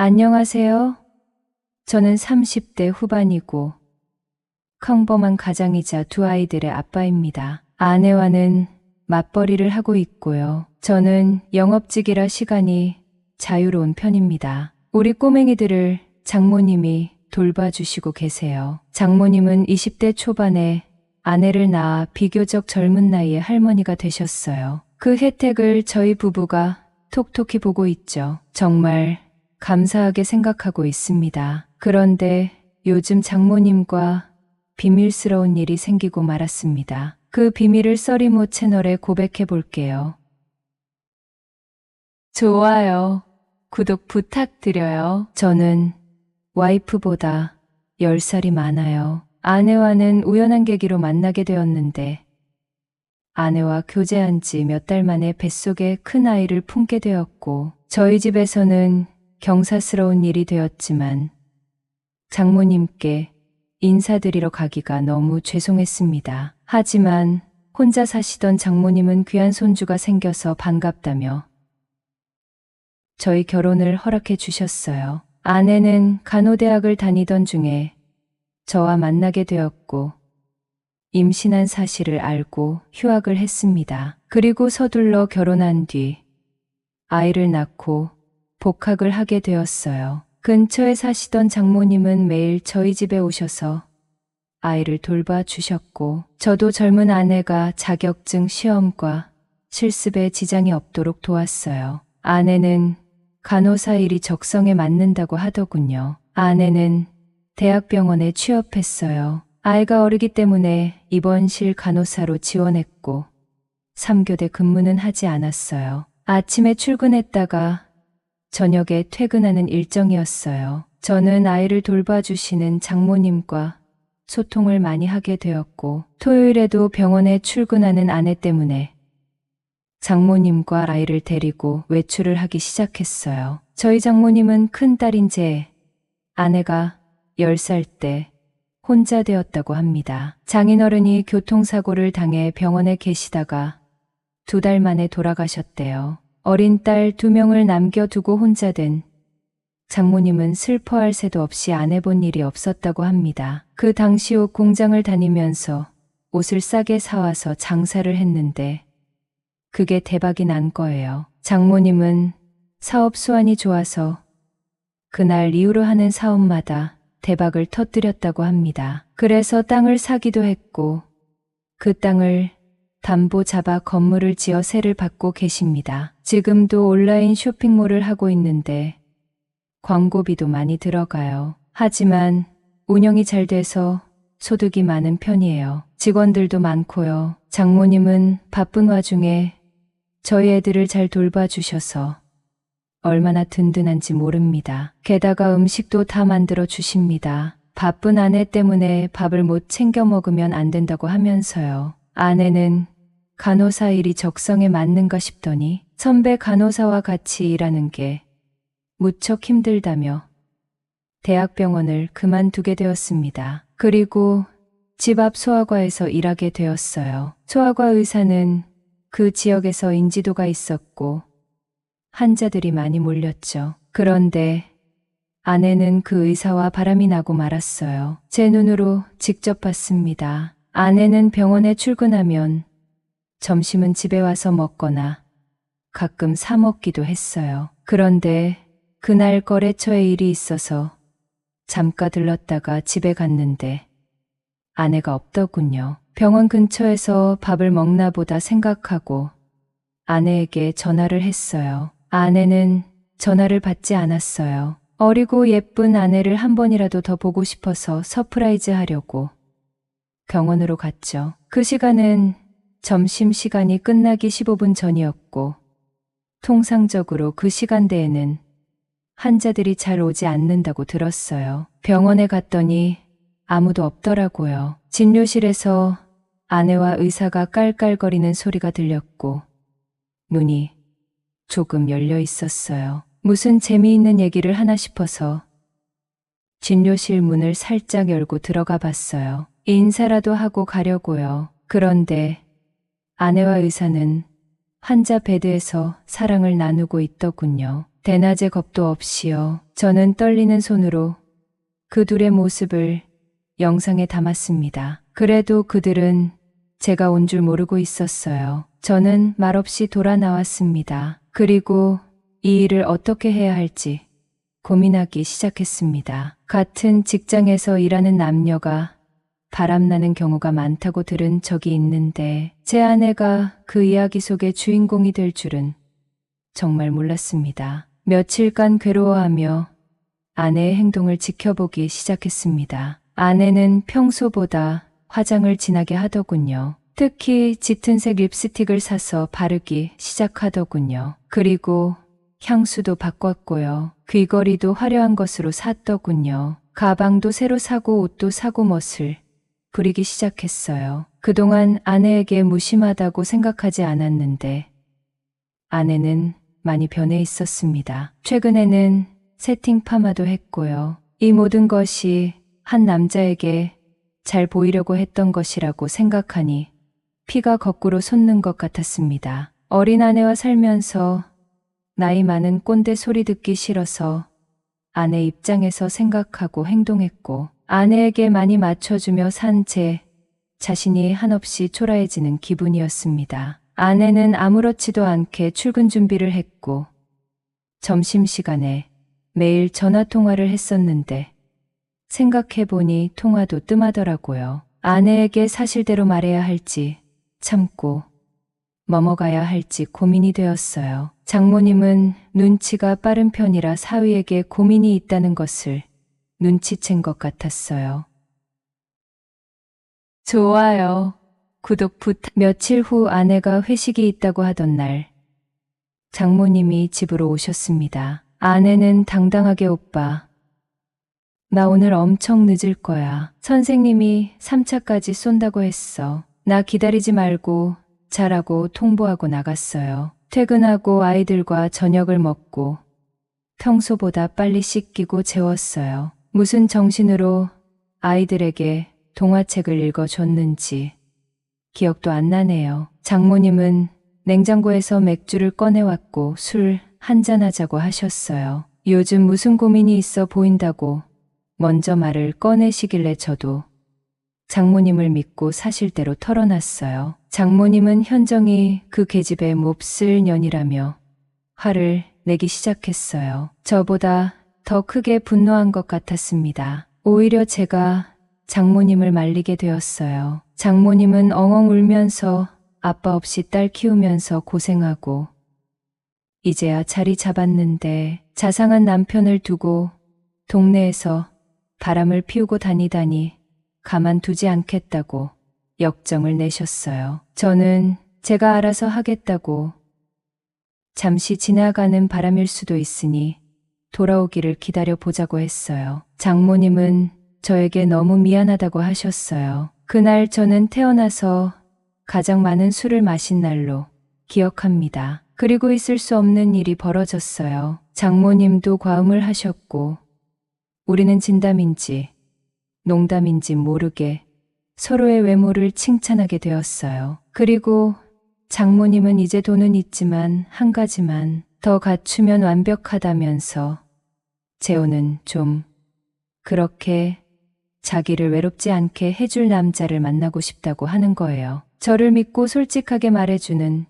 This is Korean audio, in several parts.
안녕하세요. 저는 30대 후반이고 평범한 가장이자 두 아이들의 아빠입니다. 아내와는 맞벌이를 하고 있고요. 저는 영업직이라 시간이 자유로운 편입니다. 우리 꼬맹이들을 장모님이 돌봐주시고 계세요. 장모님은 20대 초반에 아내를 낳아 비교적 젊은 나이에 할머니가 되셨어요. 그 혜택을 저희 부부가 톡톡히 보고 있죠. 정말 감사하게 생각하고 있습니다. 그런데 요즘 장모님과 비밀스러운 일이 생기고 말았습니다. 그 비밀을 써리모 채널에 고백해 볼게요. 좋아요. 구독 부탁드려요. 저는 와이프보다 10살이 많아요. 아내와는 우연한 계기로 만나게 되었는데 아내와 교제한 지 몇 달 만에 뱃속에 큰 아이를 품게 되었고 저희 집에서는 경사스러운 일이 되었지만 장모님께 인사드리러 가기가 너무 죄송했습니다. 하지만 혼자 사시던 장모님은 귀한 손주가 생겨서 반갑다며 저희 결혼을 허락해 주셨어요. 아내는 간호대학을 다니던 중에 저와 만나게 되었고 임신한 사실을 알고 휴학을 했습니다. 그리고 서둘러 결혼한 뒤 아이를 낳고 복학을 하게 되었어요. 근처에 사시던 장모님은 매일 저희 집에 오셔서 아이를 돌봐주셨고 저도 젊은 아내가 자격증 시험과 실습에 지장이 없도록 도왔어요. 아내는 간호사 일이 적성에 맞는다고 하더군요. 아내는 대학병원에 취업했어요. 아이가 어리기 때문에 입원실 간호사로 지원했고 3교대 근무는 하지 않았어요. 아침에 출근했다가 저녁에 퇴근하는 일정이었어요. 저는 아이를 돌봐주시는 장모님과 소통을 많이 하게 되었고 토요일에도 병원에 출근하는 아내 때문에 장모님과 아이를 데리고 외출을 하기 시작했어요. 저희 장모님은 큰딸인 제 아내가 10살 때 혼자 되었다고 합니다. 장인어른이 교통사고를 당해 병원에 계시다가 2달 만에 돌아가셨대요. 어린 딸 2명을 남겨두고 혼자 된 장모님은 슬퍼할 새도 없이 안 해본 일이 없었다고 합니다. 그 당시 옷 공장을 다니면서 옷을 싸게 사와서 장사를 했는데 그게 대박이 난 거예요. 장모님은 사업 수완이 좋아서 그날 이후로 하는 사업마다 대박을 터뜨렸다고 합니다. 그래서 땅을 사기도 했고 그 땅을 담보 잡아 건물을 지어 세를 받고 계십니다. 지금도 온라인 쇼핑몰을 하고 있는데 광고비도 많이 들어가요. 하지만 운영이 잘 돼서 소득이 많은 편이에요. 직원들도 많고요. 장모님은 바쁜 와중에 저희 애들을 잘 돌봐주셔서 얼마나 든든한지 모릅니다. 게다가 음식도 다 만들어 주십니다. 바쁜 아내 때문에 밥을 못 챙겨 먹으면 안 된다고 하면서요. 아내는 간호사 일이 적성에 맞는가 싶더니 선배 간호사와 같이 일하는 게 무척 힘들다며 대학병원을 그만두게 되었습니다. 그리고 집 앞 소아과에서 일하게 되었어요. 소아과 의사는 그 지역에서 인지도가 있었고 환자들이 많이 몰렸죠. 그런데 아내는 그 의사와 바람이 나고 말았어요. 제 눈으로 직접 봤습니다. 아내는 병원에 출근하면 점심은 집에 와서 먹거나 가끔 사 먹기도 했어요. 그런데 그날 거래처에 일이 있어서 잠깐 들렀다가 집에 갔는데 아내가 없더군요. 병원 근처에서 밥을 먹나 보다 생각하고 아내에게 전화를 했어요. 아내는 전화를 받지 않았어요. 어리고 예쁜 아내를 한 번이라도 더 보고 싶어서 서프라이즈 하려고 병원으로 갔죠. 그 시간은 점심시간이 끝나기 15분 전이었고 통상적으로 그 시간대에는 환자들이 잘 오지 않는다고 들었어요. 병원에 갔더니 아무도 없더라고요. 진료실에서 아내와 의사가 깔깔거리는 소리가 들렸고 문이 조금 열려 있었어요. 무슨 재미있는 얘기를 하나 싶어서 진료실 문을 살짝 열고 들어가 봤어요. 인사라도 하고 가려고요. 그런데 아내와 의사는 환자 베드에서 사랑을 나누고 있더군요. 대낮에 겁도 없이요. 저는 떨리는 손으로 그 둘의 모습을 영상에 담았습니다. 그래도 그들은 제가 온 줄 모르고 있었어요. 저는 말없이 돌아 나왔습니다. 그리고 이 일을 어떻게 해야 할지 고민하기 시작했습니다. 같은 직장에서 일하는 남녀가 바람나는 경우가 많다고 들은 적이 있는데 제 아내가 그 이야기 속의 주인공이 될 줄은 정말 몰랐습니다. 며칠간 괴로워하며 아내의 행동을 지켜보기 시작했습니다. 아내는 평소보다 화장을 진하게 하더군요. 특히 짙은 색 립스틱을 사서 바르기 시작하더군요. 그리고 향수도 바꿨고요. 귀걸이도 화려한 것으로 샀더군요. 가방도 새로 사고 옷도 사고 멋을 부리기 시작했어요. 그동안 아내에게 무심하다고 생각하지 않았는데 아내는 많이 변해 있었습니다. 최근에는 세팅 파마도 했고요. 이 모든 것이 한 남자에게 잘 보이려고 했던 것이라고 생각하니 피가 거꾸로 솟는 것 같았습니다. 어린 아내와 살면서 나이 많은 꼰대 소리 듣기 싫어서 아내 입장에서 생각하고 행동했고 아내에게 많이 맞춰주며 산 제 자신이 한없이 초라해지는 기분이었습니다. 아내는 아무렇지도 않게 출근 준비를 했고 점심시간에 매일 전화통화를 했었는데 생각해보니 통화도 뜸하더라고요. 아내에게 사실대로 말해야 할지 참고 넘어가야 할지 고민이 되었어요. 장모님은 눈치가 빠른 편이라 사위에게 고민이 있다는 것을 눈치챈 것 같았어요. 좋아요. 구독 부탁. 며칠 후 아내가 회식이 있다고 하던 날 장모님이 집으로 오셨습니다. 아내는 당당하게 오빠, 나 오늘 엄청 늦을 거야. 선생님이 3차까지 쏜다고 했어. 나 기다리지 말고 자라고 통보하고 나갔어요. 퇴근하고 아이들과 저녁을 먹고 평소보다 빨리 씻기고 재웠어요. 무슨 정신으로 아이들에게 동화책을 읽어줬는지 기억도 안 나네요. 장모님은 냉장고에서 맥주를 꺼내왔고 술 한잔하자고 하셨어요. 요즘 무슨 고민이 있어 보인다고 먼저 말을 꺼내시길래 저도 장모님을 믿고 사실대로 털어놨어요. 장모님은 현정이 그 계집애 몹쓸 년이라며 화를 내기 시작했어요. 저보다 더 크게 분노한 것 같았습니다. 오히려 제가 장모님을 말리게 되었어요. 장모님은 엉엉 울면서 아빠 없이 딸 키우면서 고생하고 이제야 자리 잡았는데 자상한 남편을 두고 동네에서 바람을 피우고 다니다니 가만두지 않겠다고 역정을 내셨어요. 저는 제가 알아서 하겠다고 잠시 지나가는 바람일 수도 있으니 돌아오기를 기다려 보자고 했어요. 장모님은 저에게 너무 미안하다고 하셨어요. 그날 저는 태어나서 가장 많은 술을 마신 날로 기억합니다. 그리고 있을 수 없는 일이 벌어졌어요. 장모님도 과음을 하셨고 우리는 진담인지 농담인지 모르게 서로의 외모를 칭찬하게 되었어요. 그리고 장모님은 이제 돈은 있지만 한 가지만 더 갖추면 완벽하다면서 재호는 좀 그렇게 자기를 외롭지 않게 해줄 남자를 만나고 싶다고 하는 거예요. 저를 믿고 솔직하게 말해주는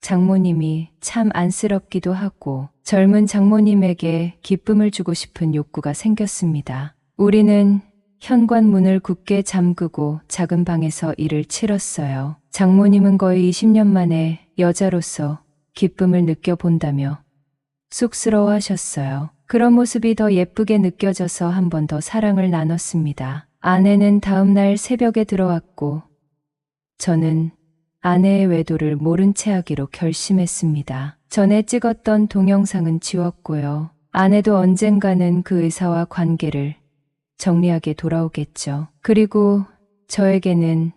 장모님이 참 안쓰럽기도 하고 젊은 장모님에게 기쁨을 주고 싶은 욕구가 생겼습니다. 우리는 현관문을 굳게 잠그고 작은 방에서 일을 치렀어요. 장모님은 거의 20년 만에 여자로서 기쁨을 느껴본다며 쑥스러워하셨어요. 그런 모습이 더 예쁘게 느껴져서 한 번 더 사랑을 나눴습니다. 아내는 다음 날 새벽에 들어왔고 저는 아내의 외도를 모른 채 하기로 결심했습니다. 전에 찍었던 동영상은 지웠고요. 아내도 언젠가는 그 의사와 관계를 정리하게 돌아오겠죠. 그리고 저에게는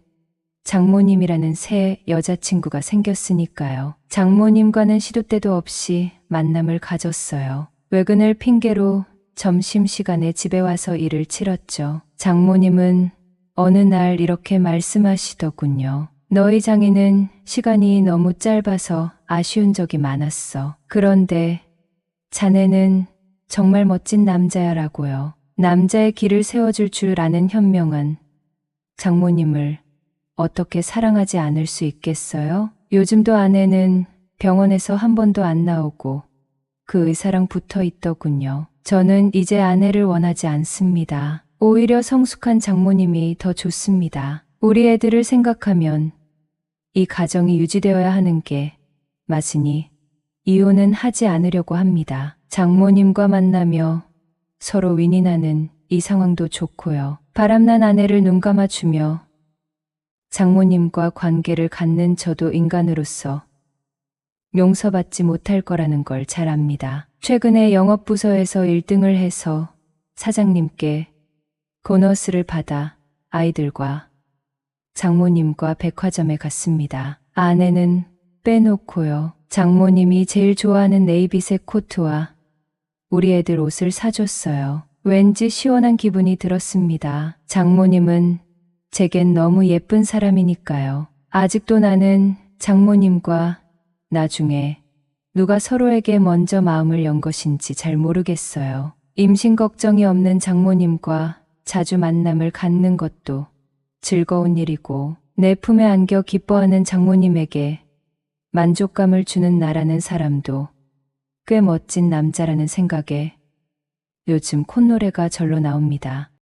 장모님이라는 새 여자친구가 생겼으니까요. 장모님과는 시도 때도 없이 만남을 가졌어요. 외근을 핑계로 점심시간에 집에 와서 일을 치렀죠. 장모님은 어느 날 이렇게 말씀하시더군요. 너희 장인은 시간이 너무 짧아서 아쉬운 적이 많았어. 그런데 자네는 정말 멋진 남자야라고요. 남자의 길을 세워줄 줄 아는 현명한 장모님을 어떻게 사랑하지 않을 수 있겠어요? 요즘도 아내는 병원에서 한 번도 안 나오고 그 의사랑 붙어 있더군요. 저는 이제 아내를 원하지 않습니다. 오히려 성숙한 장모님이 더 좋습니다. 우리 애들을 생각하면 이 가정이 유지되어야 하는 게 맞으니 이혼은 하지 않으려고 합니다. 장모님과 만나며 서로 윈윈하는 이 상황도 좋고요. 바람난 아내를 눈감아주며 장모님과 관계를 갖는 저도 인간으로서 용서받지 못할 거라는 걸 잘 압니다. 최근에 영업부서에서 1등을 해서 사장님께 보너스를 받아 아이들과 장모님과 백화점에 갔습니다. 아내는 빼놓고요. 장모님이 제일 좋아하는 네이비색 코트와 우리 애들 옷을 사줬어요. 왠지 시원한 기분이 들었습니다. 장모님은 제겐 너무 예쁜 사람이니까요. 아직도 나는 장모님과 나중에 누가 서로에게 먼저 마음을 연 것인지 잘 모르겠어요. 임신 걱정이 없는 장모님과 자주 만남을 갖는 것도 즐거운 일이고 내 품에 안겨 기뻐하는 장모님에게 만족감을 주는 나라는 사람도 꽤 멋진 남자라는 생각에 요즘 콧노래가 절로 나옵니다.